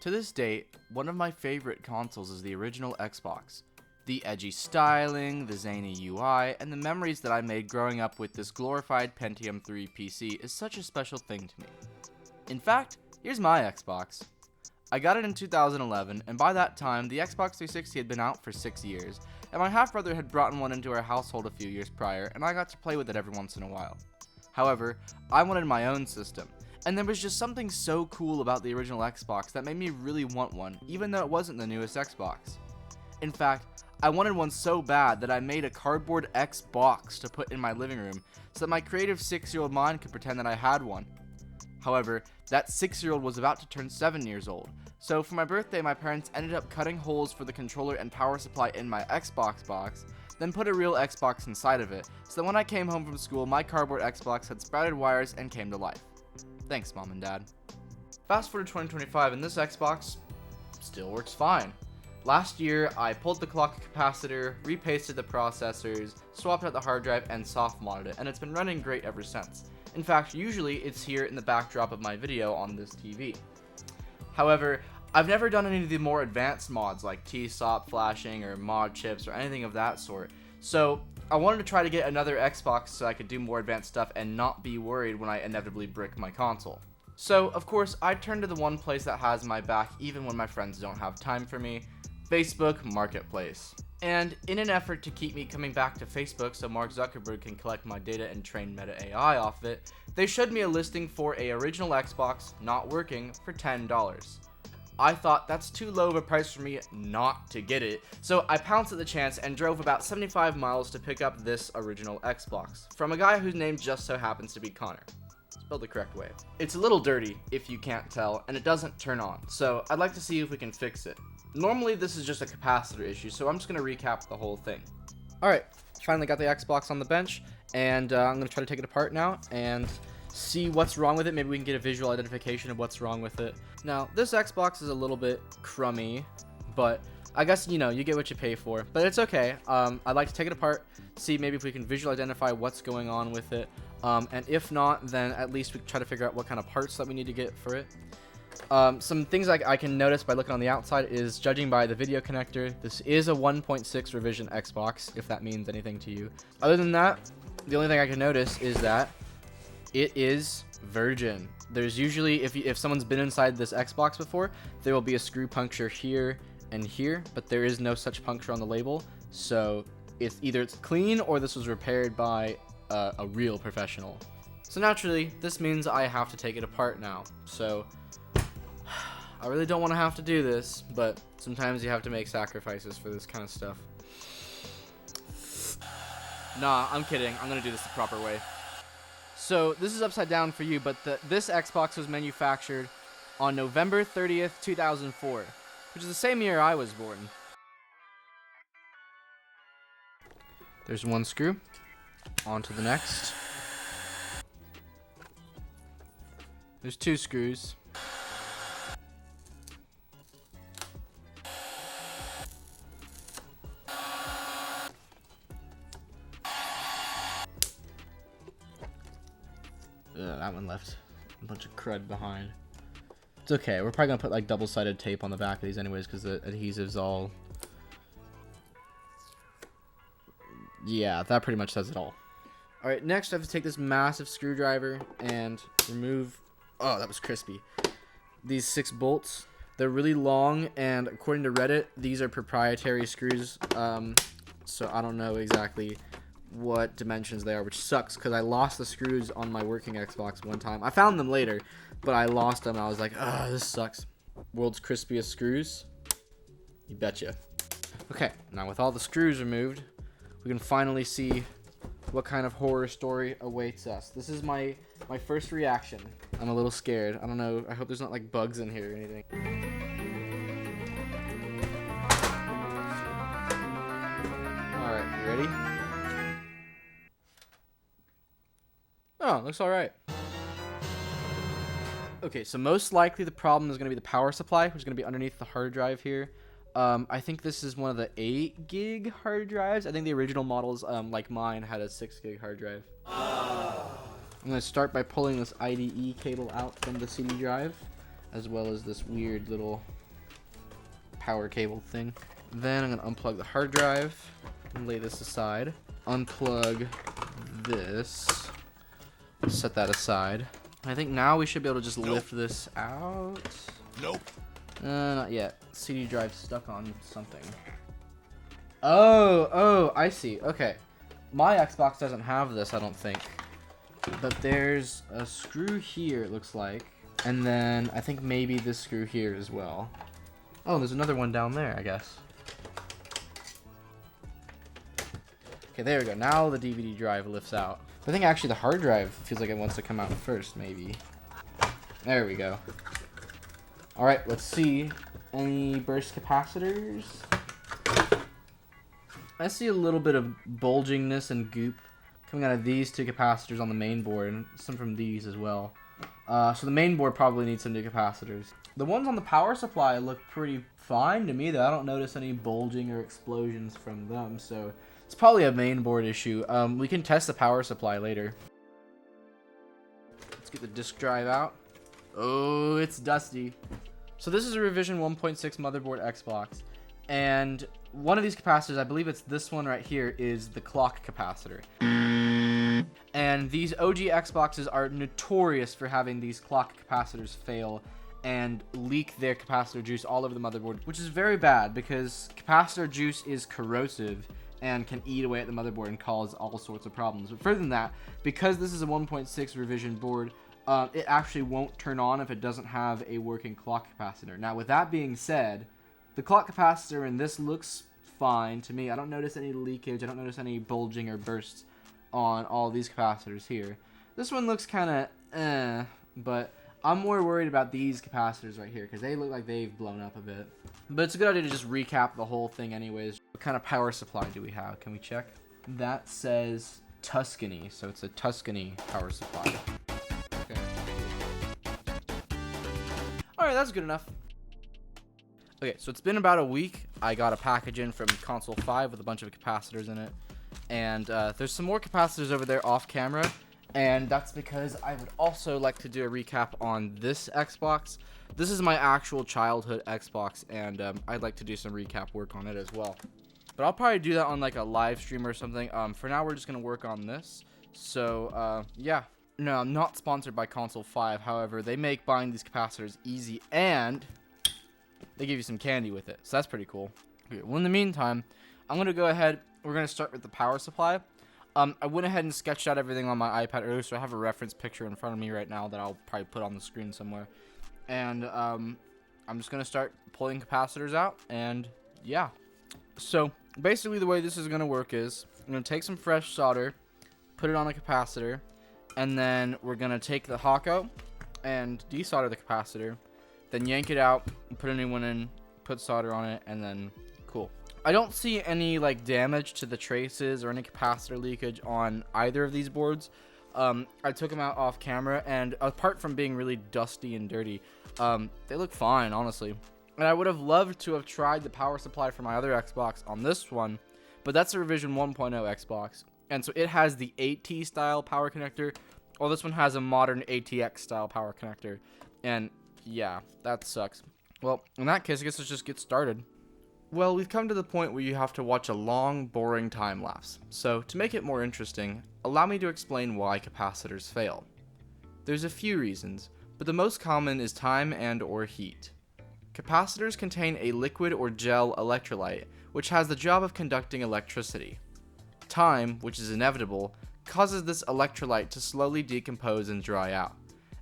To this date, one of my favorite consoles is the original Xbox. The edgy styling, the zany UI, and the memories that I made growing up with this glorified Pentium 3 PC is such a special thing to me. In fact, here's my Xbox. I got it in 2011, and by that time, the Xbox 360 had been out for 6 years, and my half-brother had brought one into our household a few years prior, and I got to play with it every once in a while. However, I wanted my own system, and there was just something so cool about the original Xbox that made me really want one, even though it wasn't the newest Xbox. In fact, I wanted one so bad that I made a cardboard Xbox to put in my living room so that my creative 6-year-old mind could pretend that I had one. However, that 6-year-old was about to turn 7 years old, so for my birthday my parents ended up cutting holes for the controller and power supply in my Xbox box, then put a real Xbox inside of it, so that when I came home from school my cardboard Xbox had sprouted wires and came to life. Thanks, Mom and Dad. Fast forward to 2025 and this Xbox still works fine. Last year, I pulled the clock capacitor, repasted the processors, swapped out the hard drive, and soft modded it, and it's been running great ever since. In fact, usually it's here in the backdrop of my video on this TV. However, I've never done any of the more advanced mods like T-SOP flashing or mod chips or anything of that sort, so I wanted to try to get another Xbox so I could do more advanced stuff and not be worried when I inevitably brick my console. So, of course, I turned to the one place that has my back even when my friends don't have time for me, Facebook Marketplace. And in an effort to keep me coming back to Facebook so Mark Zuckerberg can collect my data and train Meta AI off it, they showed me a listing for a original Xbox not working for $10. I thought that's too low of a price for me not to get it, so I pounced at the chance and drove about 75 miles to pick up this original Xbox from a guy whose name just so happens to be Connor. Spelled the correct way. It's a little dirty, if you can't tell, and it doesn't turn on, so I'd like to see if we can fix it. Normally this is just a capacitor issue, so I'm just going to recap the whole thing. Alright, finally got the Xbox on the bench, and I'm going to try to take it apart now and see what's wrong with it. Maybe we can get a visual identification of what's wrong with it. Now, this Xbox is a little bit crummy, but I guess, you know, you get what you pay for. But it's okay. I'd like to take it apart, see maybe if we can visually identify what's going on with it. And if not, then at least we can try to figure out what kind of parts that we need to get for it. Some things I can notice by looking on the outside is, judging by the video connector, this is a 1.6 revision Xbox, if that means anything to you. Other than that, the only thing I can notice is that it is virgin. There's usually, if someone's been inside this Xbox before, there will be a screw puncture here and here, but there is no such puncture on the label, so it's clean or this was repaired by a real professional. So naturally, this means I have to take it apart now. So I really don't want to have to do this, but sometimes you have to make sacrifices for this kind of stuff. Nah, I'm kidding. I'm gonna do this the proper way. So this is upside down for you, but this Xbox was manufactured on November 30th, 2004, which is the same year I was born. There's one screw. On to the next. There's two screws. That one left a bunch of crud behind. It's okay. We're probably gonna put like double-sided tape on the back of these anyways, because the adhesive's all... Yeah, that pretty much says it all. Alright, next I have to take this massive screwdriver and remove... Oh, that was crispy. These 6 bolts. They're really long, and according to Reddit, these are proprietary screws. So I don't know exactly what dimensions they are, which sucks because I lost the screws on my working Xbox one time. I found them later, but I lost them and I was like, oh, this sucks. World's crispiest screws? You betcha. Okay, now with all the screws removed, we can finally see what kind of horror story awaits us. This is my first reaction. I'm a little scared. I don't know. I hope there's not like bugs in here or anything. Alright, you ready? Oh, looks alright. Okay, so most likely the problem is going to be the power supply, which is going to be underneath the hard drive here. I think this is one of the 8 gig hard drives. I think the original models, like mine, had a 6 gig hard drive. I'm going to start by pulling this IDE cable out from the CD drive. as well as this weird little power cable thing. Then I'm going to unplug the hard drive and lay this aside. Unplug this. Set that aside. I think now we should be able to just lift this out. Nope. Not yet. CD drive stuck on something. Oh, I see. Okay. My Xbox doesn't have this, I don't think. But there's a screw here, it looks like. And then I think maybe this screw here as well. Oh, there's another one down there, I guess. Okay, there we go. Now the DVD drive lifts out. I think actually the hard drive feels like it wants to come out first, maybe. There we go. Alright, let's see. Any burst capacitors? I see a little bit of bulgingness and goop coming out of these two capacitors on the main board, and some from these as well. So the main board probably needs some new capacitors. The ones on the power supply look pretty fine to me, though. I don't notice any bulging or explosions from them, so it's probably a main board issue. We can test the power supply later. Let's get the disk drive out. Oh, it's dusty. So this is a revision 1.6 motherboard Xbox, and one of these capacitors, I believe it's this one right here, is the clock capacitor. And these OG Xboxes are notorious for having these clock capacitors fail and leak their capacitor juice all over the motherboard, which is very bad because capacitor juice is corrosive and can eat away at the motherboard and cause all sorts of problems. But further than that, because this is a 1.6 revision board, it actually won't turn on if it doesn't have a working clock capacitor. Now, with that being said, the clock capacitor in this looks fine to me. I don't notice any leakage. I don't notice any bulging or bursts on all these capacitors here. This one looks kind of but I'm more worried about these capacitors right here because they look like they've blown up a bit. But it's a good idea to just recap the whole thing anyways. What kind of power supply do we have? Can we check? That says Tuscany, so it's a Tuscany power supply. Okay. Alright, that's good enough. Okay, so it's been about a week. I got a package in from Console 5 with a bunch of capacitors in it. And there's some more capacitors over there off camera. And that's because I would also like to do a recap on this Xbox. This is my actual childhood Xbox, and I'd like to do some recap work on it as well. But I'll probably do that on like a live stream or something. For now, we're just going to work on this. So, yeah. No, I'm not sponsored by Console 5. However, they make buying these capacitors easy, and they give you some candy with it. So that's pretty cool. Okay, well, in the meantime, I'm going to go ahead. We're going to start with the power supply. I went ahead and sketched out everything on my iPad earlier, so I have a reference picture in front of me right now that I'll probably put on the screen somewhere. And I'm just going to start pulling capacitors out, and yeah. So basically the way this is going to work is I'm going to take some fresh solder, put it on a capacitor, and then we're going to take the hawk out and desolder the capacitor, then yank it out, put a new one in, put solder on it, and then cool. I don't see any like damage to the traces or any capacitor leakage on either of these boards. I took them out off camera, and apart from being really dusty and dirty, they look fine, honestly. And I would have loved to have tried the power supply for my other Xbox on this one, but that's a revision 1.0 Xbox, and so it has the AT style power connector, while this one has a modern ATX style power connector. And yeah, that sucks. Well, in that case, I guess let's just get started. Well, we've come to the point where you have to watch a long, boring time lapse. So, to make it more interesting, allow me to explain why capacitors fail. There's a few reasons, but the most common is time and/or heat. Capacitors contain a liquid or gel electrolyte, which has the job of conducting electricity. Time, which is inevitable, causes this electrolyte to slowly decompose and dry out,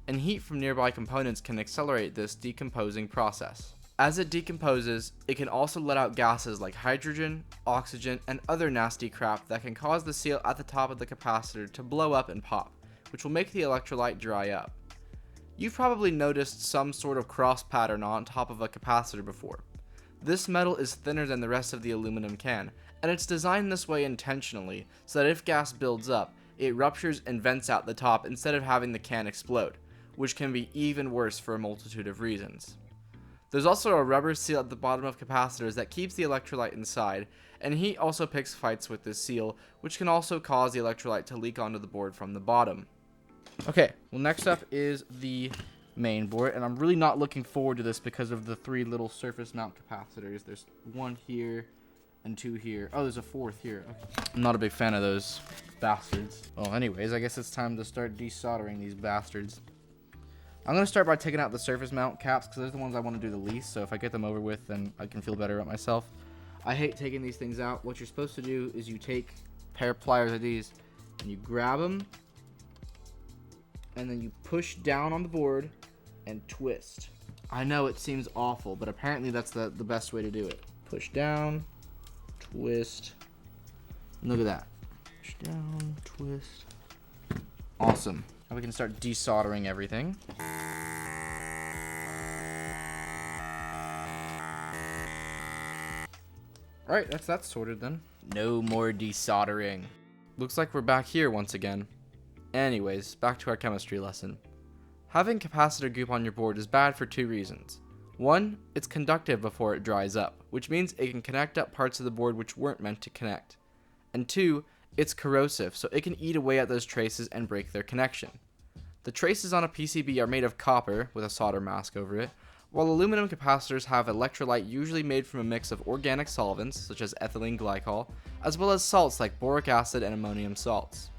and heat from nearby components can accelerate this decomposing process. As it decomposes, it can also let out gases like hydrogen, oxygen, and other nasty crap that can cause the seal at the top of the capacitor to blow up and pop, which will make the electrolyte dry up. You've probably noticed some sort of cross pattern on top of a capacitor before. This metal is thinner than the rest of the aluminum can, and it's designed this way intentionally so that if gas builds up, it ruptures and vents out the top instead of having the can explode, which can be even worse for a multitude of reasons. There's also a rubber seal at the bottom of capacitors that keeps the electrolyte inside, and heat also picks fights with this seal, which can also cause the electrolyte to leak onto the board from the bottom. Okay, well next up is the main board, and I'm really not looking forward to this because of the 3 little surface mount capacitors. There's 1 here and 2 here. Oh, there's a 4th here. Okay. I'm not a big fan of those bastards. Well, anyways, I guess it's time to start desoldering these bastards. I'm going to start by taking out the surface mount caps because those are the ones I want to do the least, so if I get them over with, then I can feel better about myself. I hate taking these things out. What you're supposed to do is you take a pair of pliers of these, and you grab them, and then you push down on the board and twist. I know it seems awful, but apparently that's the best way to do it. Push down, twist. Look at that. Push down, twist. Awesome. Now we can start desoldering everything. Alright, that's that sorted then. No more desoldering. Looks like we're back here once again. Anyways, back to our chemistry lesson. Having capacitor goop on your board is bad for 2 reasons. 1, it's conductive before it dries up, which means it can connect up parts of the board which weren't meant to connect. And 2, it's corrosive, so it can eat away at those traces and break their connection. The traces on a PCB are made of copper, with a solder mask over it, while aluminum capacitors have electrolyte usually made from a mix of organic solvents, such as ethylene glycol, as well as salts like boric acid and ammonium salts.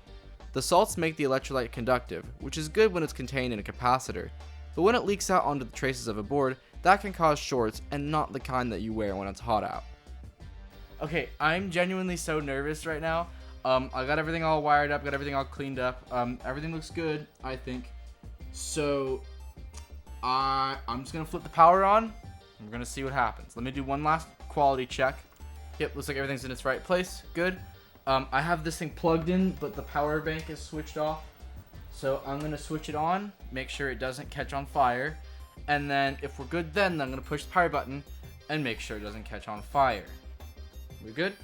The salts make the electrolyte conductive, which is good when it's contained in a capacitor, but when it leaks out onto the traces of a board, that can cause shorts, and not the kind that you wear when it's hot out. Okay, I'm genuinely so nervous right now. I got everything all wired up, got everything all cleaned up. Everything looks good, I think. So, I'm just gonna flip the power on, and we're gonna see what happens. Let me do one last quality check. Yep, looks like everything's in its right place. Good. I have this thing plugged in, but the power bank is switched off. So I'm gonna switch it on, make sure it doesn't catch on fire. And then if we're good then I'm gonna push the power button and make sure it doesn't catch on fire. We good?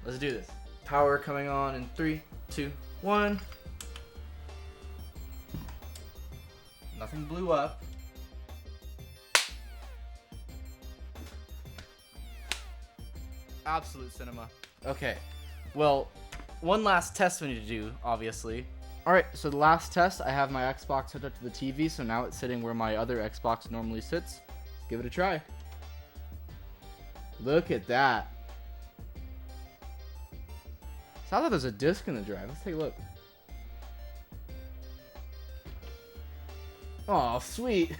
Let's do this. Power coming on in 3, 2, 1. Nothing blew up. Absolute cinema. Okay, well, one last test we need to do, obviously. Alright, so the last test, I have my Xbox hooked up to the TV, so now it's sitting where my other Xbox normally sits. Let's give it a try. Look at that. Sounds like there's a disc in the drive. Let's take a look. Oh, sweet.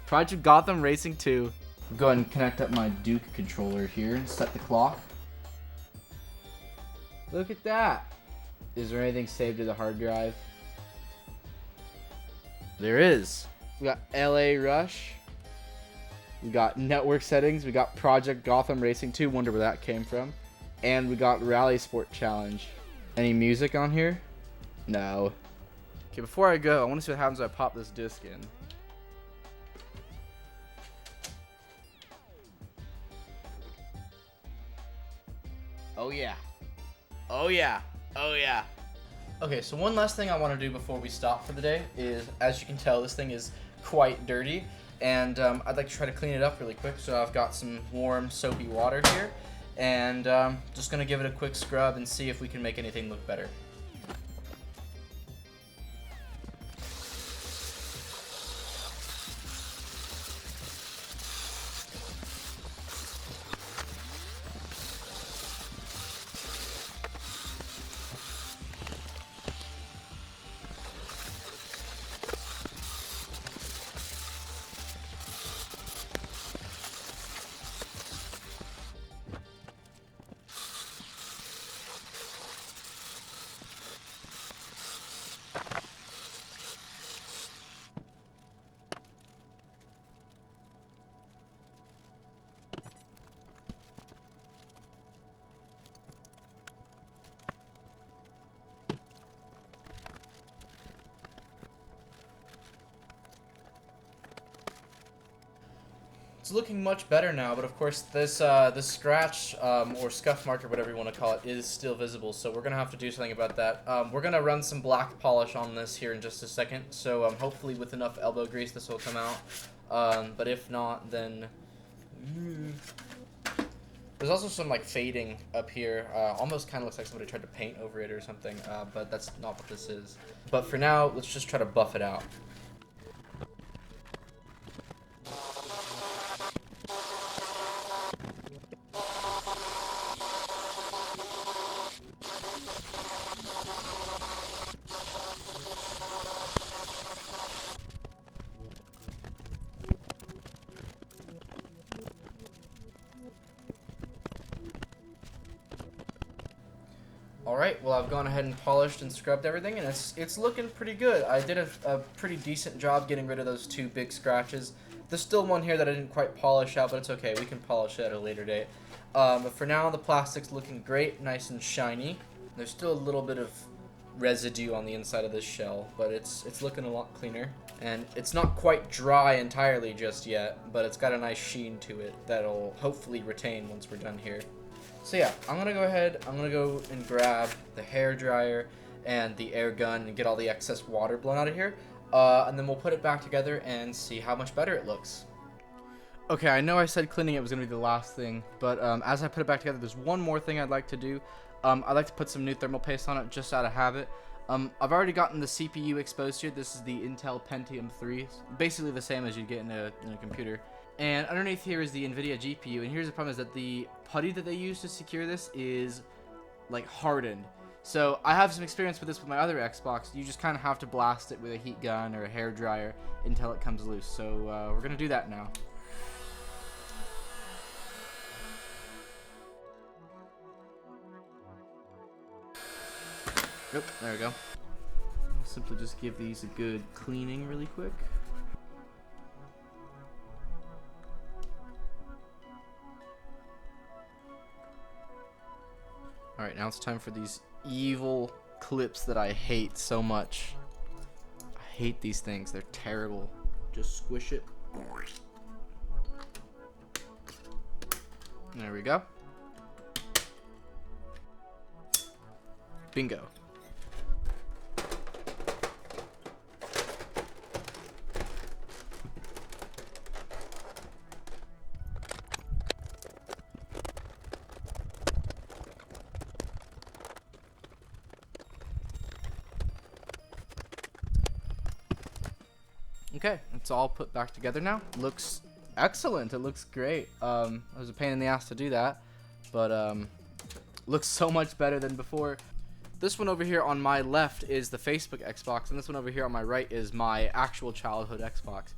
Project Gotham Racing 2. Go ahead and connect up my Duke controller here and set the clock. Look at that. Is there anything saved to the hard drive? There is. We got LA Rush. We got network settings. We got Project Gotham Racing 2. Wonder where that came from. And we got Rally Sport Challenge. Any music on here? No. Okay, before I go, I want to see what happens if I pop this disc in. Oh yeah. Oh yeah. Oh yeah. Okay, so one last thing I want to do before we stop for the day is, as you can tell, this thing is quite dirty, and I'd like to try to clean it up really quick. So I've got some warm soapy water here, and just gonna give it a quick scrub and see if we can make anything look better. It's looking much better now, but of course this scratch or scuff mark or whatever you want to call it is still visible, so we're gonna have to do something about that. We're gonna run some black polish on this here in just a second, so hopefully with enough elbow grease this will come out, but if not, then There's also some like fading up here. Almost kind of looks like somebody tried to paint over it or something, but that's not what this is. But for now, let's just try to buff it out. Alright, well I've gone ahead and polished and scrubbed everything, and it's looking pretty good. I did a pretty decent job getting rid of those two big scratches. There's still one here that I didn't quite polish out, but it's okay. We can polish it at a later date. But for now, the plastic's looking great, nice and shiny. There's still a little bit of residue on the inside of this shell, but it's looking a lot cleaner. And it's not quite dry entirely just yet, but it's got a nice sheen to it that'll hopefully retain once we're done here. So yeah, I'm gonna go and grab the hair dryer and the air gun and get all the excess water blown out of here, and then we'll put it back together and see how much better it looks. Okay, I know I said cleaning it was gonna be the last thing, but as I put it back together, there's one more thing I'd like to do. I'd like to put some new thermal paste on it just out of habit. I've already gotten the CPU exposed here. This is the Intel Pentium 3, basically the same as you'd get in a computer. And underneath here is the NVIDIA GPU, and here's the problem: is that the putty that they use to secure this is like hardened. So I have some experience with this with my other Xbox. You just kind of have to blast it with a heat gun or a hair dryer until it comes loose. So we're gonna do that now. Yep, there we go. I'll simply just give these a good cleaning really quick. Alright, now it's time for these evil clips that I hate so much. I hate these things. They're terrible. Just squish it. There we go. Bingo. Okay, it's all put back together now. Looks excellent. It looks great. It was a pain in the ass to do that, but looks so much better than before. This one over here on my left is the Facebook Xbox, and this one over here on my right is my actual childhood Xbox.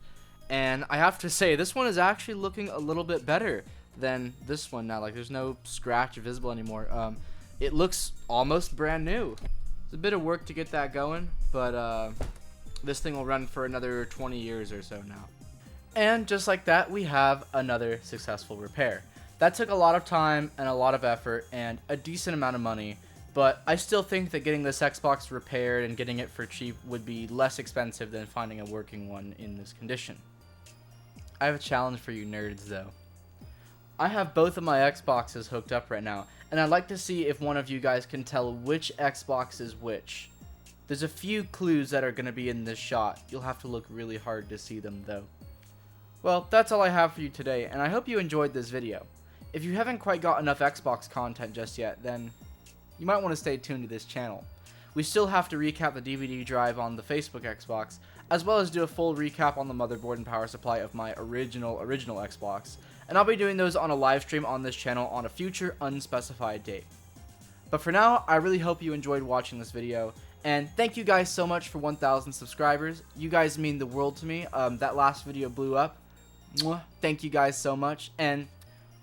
And I have to say, this one is actually looking a little bit better than this one now. Like, there's no scratch visible anymore. It looks almost brand new. It's a bit of work to get that going, but this thing will run for another 20 years or so now. And just like that, we have another successful repair. That took a lot of time and a lot of effort and a decent amount of money, but I still think that getting this Xbox repaired and getting it for cheap would be less expensive than finding a working one in this condition. I have a challenge for you nerds though. I have both of my Xboxes hooked up right now, and I'd like to see if one of you guys can tell which Xbox is which. There's a few clues that are going to be in this shot. You'll have to look really hard to see them though. Well, that's all I have for you today, and I hope you enjoyed this video. If you haven't quite got enough Xbox content just yet, then you might want to stay tuned to this channel. We still have to recap the DVD drive on the Facebook Xbox, as well as do a full recap on the motherboard and power supply of my original Xbox, and I'll be doing those on a live stream on this channel on a future unspecified date. But for now, I really hope you enjoyed watching this video, and thank you guys so much for 1,000 subscribers. You guys mean the world to me. That last video blew up. Mwah. Thank you guys so much. And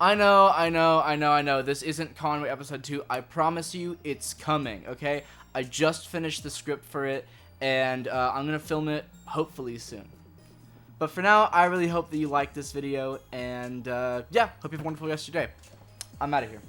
I know, this isn't Conway episode 2. I promise you it's coming, okay? I just finished the script for it, and I'm going to film it hopefully soon. But for now, I really hope that you liked this video, and yeah, hope you have a wonderful rest of your day. I'm out of here.